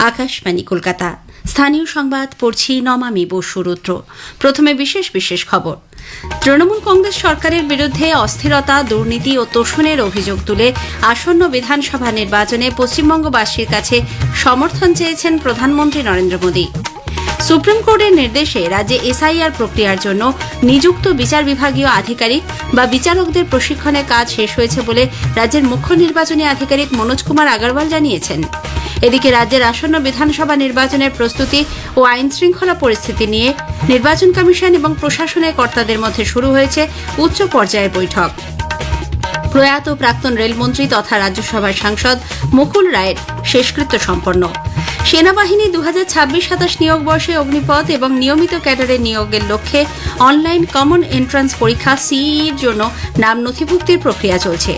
আকাশবাণী কলকাতা। স্থানীয় সংবাদ পড়ছি নমামি বসুরুদ্র। প্রথমে বিশেষ খবর। তৃণমূল কংগ্রেস সরকারের বিরুদ্ধে অস্থিরতা, দুর্নীতি ও তোষণের অভিযোগ তুলে আসন্ন বিধানসভা নির্বাচনে পশ্চিমবঙ্গবাসীর কাছে সমর্থন চেয়েছেন প্রধানমন্ত্রী নরেন্দ্র মোদী। সুপ্রিম কোর্টের নির্দেশে রাজ্যে এসআইআর প্রক্রিয়ার জন্য নিযুক্ত বিচার বিভাগীয় আধিকারিক বা বিচারকদের প্রশিক্ষণের কাজ শেষ হয়েছে বলে রাজ্যের মুখ্য নির্বাচনী আধিকারিক মনোজ কুমার আগরওয়াল জানিয়েছেন। এদিকে রাজ্যের আসন্ন বিধানসভা নির্বাচনের প্রস্তুতি ও আইন শৃঙ্খলা পরিস্থিতি নিয়ে নির্বাচন কমিশন এবং প্রশাসনের কর্তাদের মধ্যে শুরু হয়েছে উচ্চ পর্যায়ের বৈঠক। প্রয়াত প্রাক্তন রেলমন্ত্রী তথা রাজ্যসভার সাংসদ মুকুল রায়ের শেষকৃত্য সম্পন্ন। সেনাবাহিনী 2026-27 নিয়োগ বর্ষে অগ্নিপথ এবং নিয়মিত ক্যাডারের নিয়োগের লক্ষ্যে অনলাইন কমন এন্ট্রান্স পরীক্ষা সিইইর জন্য নাম নথিভুক্তির প্রক্রিয়া চলছে।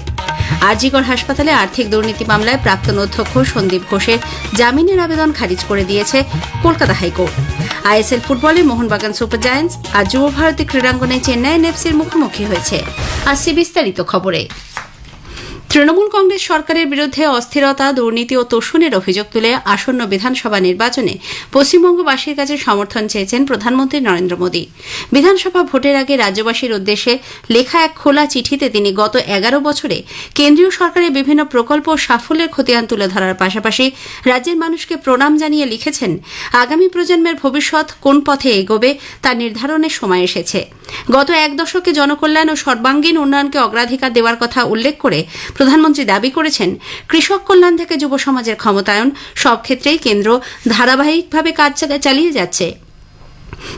আরজিকর হাসপাতালে আর্থিক দুর্নীতি মামলায় প্রাক্তন অধ্যক্ষ সন্দীপ ঘোষের জামিনের আবেদন খারিজ করে দিয়েছে কলকাতা হাইকোর্ট। আইএসএল ফুটবলে মোহনবাগান সুপার জায়ান্টস আর যুব ভারতী ক্রীড়াঙ্গনে চেন্নাই এফসির মুখোমুখি হয়েছে। আসছে বিস্তারিত খবরে। তৃণমূল কংগ্রেস সরকারের বিরুদ্ধে অস্থিরতা, দুর্নীতি ও তোষণের অভিযোগ তুলে আসন্ন বিধানসভা নির্বাচনে পশ্চিমবঙ্গবাসীর কাছে সমর্থন চেয়েছেন প্রধানমন্ত্রী নরেন্দ্র মোদী। বিধানসভা ভোটের আগে রাজ্যবাসীর উদ্দেশ্যে লেখা এক খোলা চিঠিতে তিনি গত 11 বছরে কেন্দ্রীয় সরকারের বিভিন্ন প্রকল্প ও সাফল্যের খতিয়ান তুলে ধরার পাশাপাশি রাজ্যের মানুষকে প্রণাম জানিয়ে লিখেছেন, আগামী প্রজন্মের ভবিষ্যৎ কোন পথে এগোবে তা নির্ধারণের সময় এসেছে। গত এক দশকে জনকল্যাণ ও সর্বাঙ্গীন উন্নয়নকে অগ্রাধিকার দেওয়ার কথা উল্লেখ করে প্রধানমন্ত্রী দাবি করেছেন, কৃষক কল্যাণ থেকে যুব সমাজের ক্ষমতায়ন সব ক্ষেত্রেই কেন্দ্র ধারাবাহিকভাবে কাজ চালিয়ে যাচ্ছে।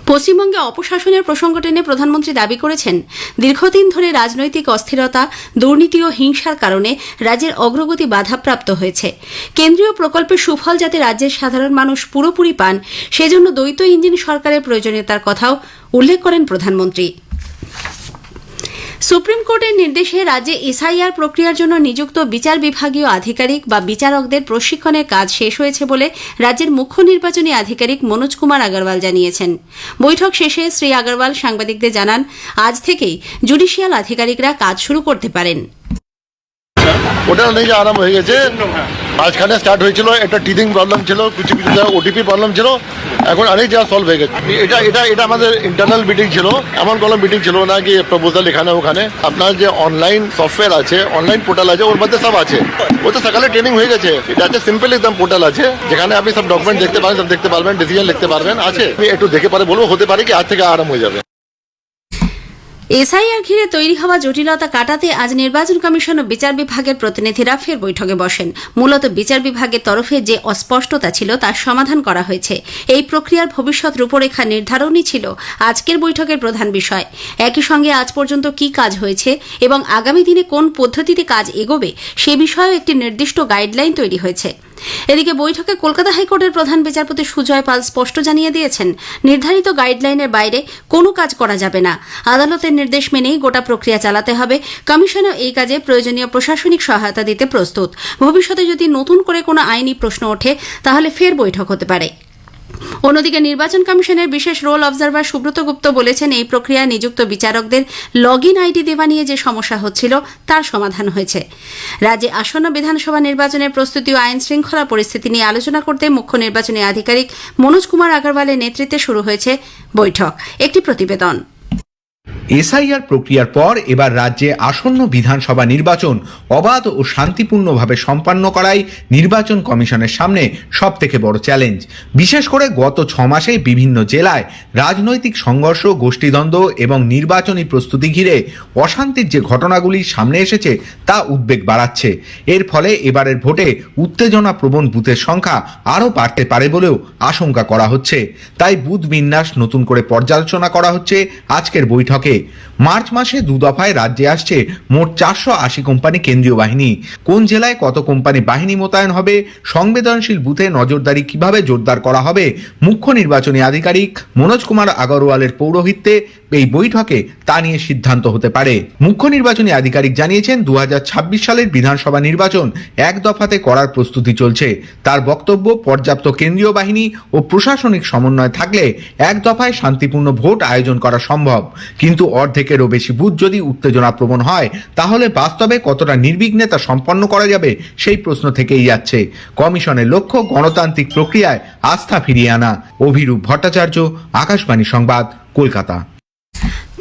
পশ্চিমবঙ্গে অপশাসনের প্রসঙ্গ টেনে প্রধানমন্ত্রী দাবি করেছেন, দীর্ঘদিন ধরে রাজনৈতিক অস্থিরতা, দুর্নীতি ও হিংসার কারণে রাজ্যের অগ্রগতি বাধাপ্রাপ্ত হয়েছে। কেন্দ্রীয় প্রকল্পের সুফল যাতে রাজ্যের সাধারণ মানুষ পুরোপুরি পান, সেজন্য দ্বৈত ইঞ্জিন সরকারের প্রয়োজনীয়তার কথাও উল্লেখ করেন প্রধানমন্ত্রী। সুপ্রিম কোর্টের নির্দেশে রাজ্যে এসআইআর প্রক্রিয়ার জন্য নিযুক্ত বিচার বিভাগীয় আধিকারিক বা বিচারকদের প্রশিক্ষণের কাজ শেষ হয়েছে বলে রাজ্যের মুখ্য নির্বাচনী আধিকারিক মনোজ কুমার আগরওয়াল জানিয়েছেন। বৈঠক শেষে শ্রী আগরওয়াল সাংবাদিকদের জানান, আজ থেকেই জুডিশিয়াল আধিকারিকরা কাজ শুরু করতে পারেন। ওটা অনেক আরাম হয়ে গেছে। মাঝখানে স্টার্ট হয়েছিল একটা টিদিং প্রবলেম ছিল, কিছু জায়গায় ওটিপি প্রবলেম ছিল, এখন অনেক জায়গা সলভ হয়ে গেছে। এটা আমাদের ইন্টারনাল মিটিং ছিল, এমন কোনো মিটিং ছিল না কি প্রপোজাল এখানে ওখানে। আপনার যে অনলাইন সফটওয়্যার আছে, অনলাইন পোর্টাল আছে, ওর মধ্যে সব আছে। ও তো সকালে ট্রেনিং হয়ে গেছে। এটা হচ্ছে সিম্পল একদম পোর্টাল আছে, যেখানে আপনি সব ডকুমেন্ট দেখতে পারেন, সব দেখতে পারবেন, ডিসিশন লিখতে পারবেন। আছে একটু দেখে পরে বলবো, হতে পারে কি আজ থেকে আরাম হয়ে যাবে। এসআইআর ঘিরে তৈরি হওয়া জটিলতা কাটাতে আজ নির্বাচন কমিশন ও বিচার বিভাগের প্রতিনিধিরা ফের বৈঠকে বসেন। মূলত বিচার বিভাগের তরফে যে অস্পষ্টতা ছিল তার সমাধান করা হয়েছে। এই প্রক্রিয়ার ভবিষ্যৎ রূপরেখা নির্ধারণই ছিল আজকের বৈঠকের প্রধান বিষয়। একই সঙ্গে আজ পর্যন্ত কি কাজ হয়েছে এবং আগামী দিনে কোন পদ্ধতিতে কাজ এগোবে সে বিষয়েও একটি নির্দিষ্ট গাইডলাইন তৈরি হয়েছে। এদিকে বৈঠকে কলকাতা হাইকোর্টের প্রধান বিচারপতি সুজয় পাল স্পষ্ট জানিয়ে দিয়েছেন, নির্ধারিত গাইডলাইনের বাইরে কোনো কাজ করা যাবে না। আদালতের নির্দেশ মেনেই গোটা প্রক্রিয়া চালাতে হবে। কমিশনও এই কাজে প্রয়োজনীয় প্রশাসনিক সহায়তা দিতে প্রস্তুত। ভবিষ্যতে যদি নতুন করে কোনো আইনি প্রশ্ন ওঠে তাহলে ফের বৈঠক হতে পারে। অন্যদিকে নির্বাচন কমিশনের বিশেষ রোল অবজারভার সুব্রত গুপ্ত বলেছেন, এই প্রক্রিয়ায় নিযুক্ত বিচারকদের লগইন আইডি দেওয়া নিয়ে যে সমস্যা হচ্ছিল তার সমাধান হয়েছে। রাজ্যে আসন্ন বিধানসভা নির্বাচনের প্রস্তুতি ও আইন শৃঙ্খলা পরিস্থিতি নিয়ে আলোচনা করতে মুখ্য নির্বাচনী আধিকারিক মনোজ কুমার আগরওয়ালের নেতৃত্বে শুরু হয়েছে বৈঠক। একটি প্রতিবেদন। এসআইআর প্রক্রিয়ার পর এবার রাজ্যে আসন্ন বিধানসভা নির্বাচন অবাধ ও শান্তিপূর্ণভাবে সম্পন্ন করাই নির্বাচন কমিশনের সামনে সবথেকে বড় চ্যালেঞ্জ। বিশেষ করে গত 6 মাসে বিভিন্ন জেলায় রাজনৈতিক সংঘর্ষ, গোষ্ঠীদ্বন্দ্ব এবং নির্বাচনী প্রস্তুতি ঘিরে অশান্তির যে ঘটনাগুলি সামনে এসেছে তা উদ্বেগ বাড়াচ্ছে। এর ফলে এবারের ভোটে উত্তেজনাপ্রবণ বুথের সংখ্যা আরও বাড়তে পারে বলেও আশঙ্কা করা হচ্ছে। তাই বুথ বিন্যাস নতুন করে পর্যালোচনা করা হচ্ছে আজকের বৈঠকে। মার্চ মাসে 2 দফায় রাজ্যে আসছে মোট 480 কোম্পানি কেন্দ্রীয় বাহিনী। কোন জেলায় কত কোম্পানি বাহিনী মোতায়েন হবে, সংবেদনশীল বুথে নজরদারি কিভাবে জোরদার করা হবে, মুখ্য নির্বাচনী আধিকারিক মনোজ কুমার আগরওয়ালের পৌরোহিত্যে এই বৈঠকে তা নিয়ে সিদ্ধান্ত হতে পারে। মুখ্য নির্বাচনী আধিকারিক জানিয়েছেন, 2026 সালের বিধানসভা নির্বাচন এক দফাতে করার প্রস্তুতি চলছে। তার বক্তব্য, পর্যাপ্ত কেন্দ্রীয় বাহিনী ও প্রশাসনিক সমন্বয় থাকলে এক দফায় শান্তিপূর্ণ ভোট আয়োজন করা সম্ভব। কিন্তু অর্ধেকেরও বেশি বুথ যদি উত্তেজনাপ্রবণ হয় তাহলে বাস্তবে কতটা নির্বিঘ্নে তা সম্পন্ন করা যাবে সেই প্রশ্ন থেকেই যাচ্ছে। কমিশনের লক্ষ্য গণতান্ত্রিক প্রক্রিয়ায় আস্থা ফিরিয়ে আনা। অভিরূপ ভট্টাচার্য, আকাশবাণী সংবাদ, কলকাতা।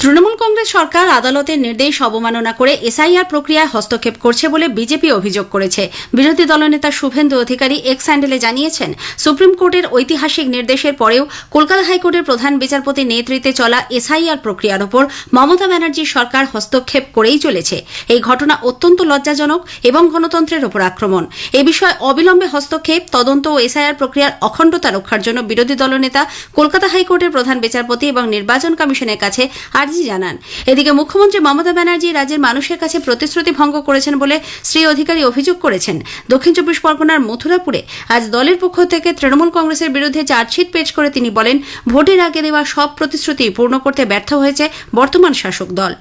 তৃণমূল কংগ্রেস সরকার আদালতের নির্দেশ অবমাননা করে এসআইআর প্রক্রিয়ায় হস্তক্ষেপ করছে বলে বিজেপি অভিযোগ করেছে। বিরোধী দলনেতা শুভেন্দু অধিকারী এক্স হ্যান্ডেলে জানিয়েছেন, সুপ্রিম কোর্টের ঐতিহাসিক নির্দেশের পরেও কলকাতা হাইকোর্টের প্রধান বিচারপতির নেতৃত্বে চলা এসআইআর প্রক্রিয়ার ওপর মমতা ব্যানার্জির সরকার হস্তক্ষেপ করেই চলেছে। এই ঘটনা অত্যন্ত লজ্জাজনক এবং গণতন্ত্রের ওপর আক্রমণ। এ বিষয়ে অবিলম্বে হস্তক্ষেপ, তদন্ত ও এসআইআর প্রক্রিয়ার অখণ্ডতা রক্ষার জন্য বিরোধী দলনেতা কলকাতা হাইকোর্টের প্রধান বিচারপতি এবং নির্বাচন কমিশনের কাছে আর্জি জানান। এদিকে মুখ্যমন্ত্রী মমতা ব্যানার্জি রাজ্যের মানুষের কাছে প্রতিশ্রুতি ভঙ্গ করেছেন বলে শ্রী অধিকারী অভিযোগ করেছেন। দক্ষিণ চব্বিশ পরগনার মথুরাপুরে আজ দলের পক্ষ থেকে তৃণমূল কংগ্রেসের বিরুদ্ধে চার্জশিট পেশ করে তিনি বলেন, ভোটের আগে দেওয়া সব প্রতিশ্রুতি পূর্ণ করতে ব্যর্থ হয়েছে বর্তমান শাসক দল।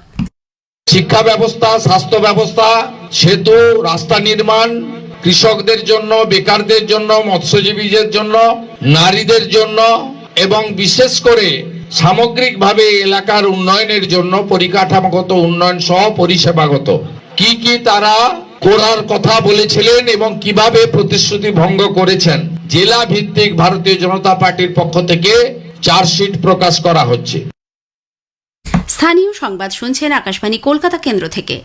শিক্ষা ব্যবস্থা, স্বাস্থ্য ব্যবস্থা, সেতু, রাস্তা নির্মাণ, কৃষকদের জন্য, বেকারদের জন্য, মৎস্যজীবীদের জন্য, নারীদের জন্য এবং বিশেষ করে সামগ্রিকভাবে এলাকার উন্নয়নের জন্য পরিকাঠামোগত উন্নয়ন সহ পরিষেবাগত কি তারা করার কথা বলেছিলেন এবং কিভাবে প্রতিশ্রুতি ভঙ্গ করেছেন, জেলা ভিত্তিক ভারতীয় জনতা পার্টির পক্ষ থেকে চার্জশিট প্রকাশ করা হচ্ছে। স্থানীয় সংবাদ শুনছেন আকাশবাণী কলকাতা কেন্দ্র থেকে।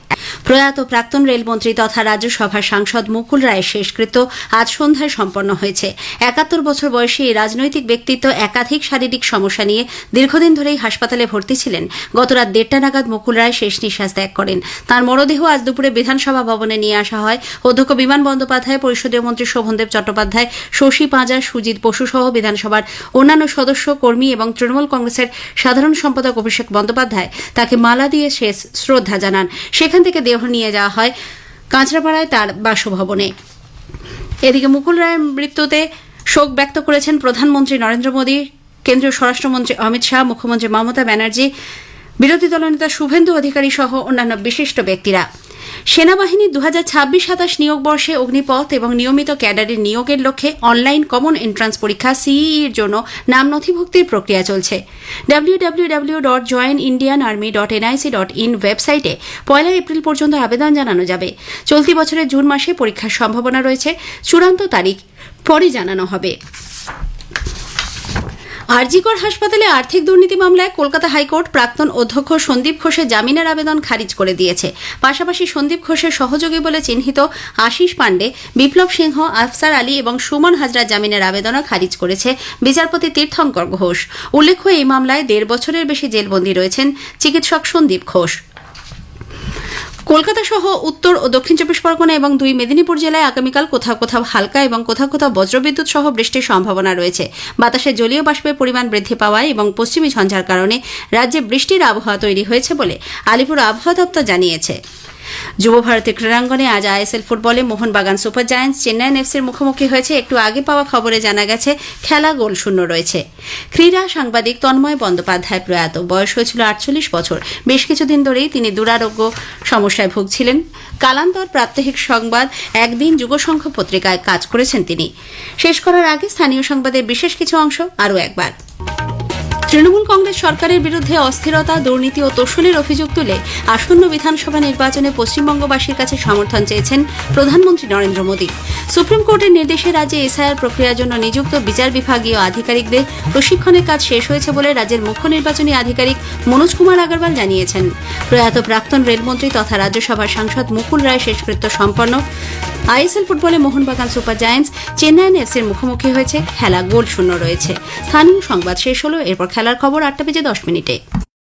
প্রয়াত প্রাক্তন রেলমন্ত্রী তথা রাজ্যসভার সাংসদ মুকুল রায়ের শেষকৃত্য আজ সন্ধ্যায় সম্পন্ন হয়েছে। ৭১ বছর বয়সী এই রাজনৈতিক ব্যক্তিত্ব একাধিক শারীরিক সমস্যা নিয়ে দীর্ঘদিন ধরেই হাসপাতালে ভর্তি ছিলেন। গত রাত ১:৩০ নাগাদ মুকুল রায় শেষ নিঃশ্বাস ত্যাগ করেন। তাঁর মরদেহ আজ দুপুরে বিধানসভা ভবনে নিয়ে আসা হয়। অধ্যক্ষ বিমান বন্দ্যোপাধ্যায়, পরিষদীয় মন্ত্রী শোভনদেব চট্টোপাধ্যায়, শশী পাঁজা, সুজিত বসু সহ বিধানসভার অন্যান্য সদস্য, কর্মী এবং তৃণমূল কংগ্রেসের সাধারণ সম্পাদক অভিষেক বন্দ্যোপাধ্যায় তাকে মালা দিয়ে শেষ শ্রদ্ধা জানান। সেখান থেকে দেহ নিয়ে যাওয়া হয় কাঁচরাপাড়ায় তার বাসভবনে। এদিকে মুকুল রায়ের মৃত্যুতে শোক ব্যক্ত করেছেন প্রধানমন্ত্রী নরেন্দ্র মোদী, কেন্দ্রীয় স্বরাষ্ট্রমন্ত্রী অমিত শাহ, মুখ্যমন্ত্রী মমতা ব্যানার্জি, বিরোধী দলনেতা শুভেন্দু অধিকারী সহ অন্যান্য বিশিষ্ট ব্যক্তিরা। সেনাবাহিনীর 2026-27 নিয়োগ বর্ষে অগ্নিপথ এবং নিয়মিত ক্যাডারের নিয়োগের লক্ষ্যে অনলাইন কমন এন্ট্রান্স পরীক্ষা সিইইর জন্য নাম নথিভুক্তির প্রক্রিয়া চলছে। www.joinindianarmy.nic.in ওয়েবসাইটে 1 এপ্রিল পর্যন্ত আবেদন জানানো যাবে। চলতি বছরের জুন মাসে পরীক্ষার সম্ভাবনা রয়েছে। চূড়ান্ত তারিখ পরে জানানো হবে। আরজিকর হাসপাতালে আর্থিক দুর্নীতি মামলায় কলকাতা হাইকোর্ট প্রাক্তন অধ্যক্ষ সন্দীপ ঘোষের জামিনের আবেদন খারিজ করে দিয়েছে। পাশাপাশি সন্দীপ ঘোষের সহযোগী বলে চিহ্নিত আশিস পাণ্ডে, বিপ্লব সিংহ, আফসার আলী এবং সুমন হাজরা জামিনের আবেদনও খারিজ করেছে বিচারপতি তীর্থঙ্কর ঘোষ। উল্লেখ্য, এই মামলায় 1.5 বছরের বেশি জেলবন্দী রয়েছেন চিকিৎসক সন্দীপ ঘোষ। কলকাতা সহ উত্তর ও দক্ষিণ চব্বিশ পরগনা এবং 2 মেদিনীপুর জেলায় আগামীকাল কোথাও কোথাও হালকা এবং কোথাও কোথাও বজ্রবিদ্যুৎ সহ বৃষ্টির সম্ভাবনা রয়েছে। বাতাসে জলীয় বাষ্পের পরিমাণ বৃদ্ধি পাওয়ায় এবং পশ্চিমী ঝঞ্ঝার কারণে রাজ্যে বৃষ্টির আবহাওয়া তৈরি হয়েছে বলে আলিপুর আবহাওয়া দপ্তর জানিয়েছে। যুব ভারতী ক্রীড়াঙ্গনে আজ আইএসএল ফুটবলে মোহনবাগান সুপার জায়ান্টস চেন্নাইন এফসির মুখোমুখি হয়েছে। একটু আগে পাওয়া খবরে জানা গেছে খেলা গোলশূন্য রয়েছে। ক্রীড়া সাংবাদিক তন্ময় বন্দ্যোপাধ্যায় প্রয়াত, বয়স হয়েছিল 48 বছর। বেশ কিছুদিন ধরেই তিনি দুরারোগ্য সমস্যায় ভুগছিলেন। কালান্তর প্রাত্যহিক সংবাদ, একদিন যুগসংঘ পত্রিকায় কাজ করেছেন তিনি। শেষ করার আগে স্থানীয় সংবাদের বিশেষ কিছু অংশ আরও একবার। তৃণমূল কংগ্রেস সরকারের বিরুদ্ধে অস্থিরতা, দুর্নীতি ও তোষণের অভিযোগ তুলে আসন্ন বিধানসভা নির্বাচনে পশ্চিমবঙ্গবাসীর কাছে সমর্থন চেয়েছেন প্রধানমন্ত্রী নরেন্দ্র মোদী। সুপ্রিম কোর্টের নির্দেশে রাজ্যে এসআইআর প্রক্রিয়ার জন্য নিযুক্ত বিচার বিভাগীয় আধিকারিকদের প্রশিক্ষণের কাজ শেষ হয়েছে বলে রাজ্যের মুখ্য নির্বাচনী আধিকারিক মনোজ কুমার আগরওয়াল জানিয়েছেন। প্রয়াত প্রাক্তন রেলমন্ত্রী তথা রাজ্যসভার সাংসদ মুকুল রায় শেষকৃত্য সম্পন্ন। আইএসএল ফুটবলে মোহনবাগান সুপার জায়ান্টস চেন্নাইন এফসির মুখোমুখি হয়েছে। খেলা গোলশূন্য রয়েছে। স্থানীয় সংবাদ শেষ হলো। এরপর খেলার খবর 8:10 মিনিটে।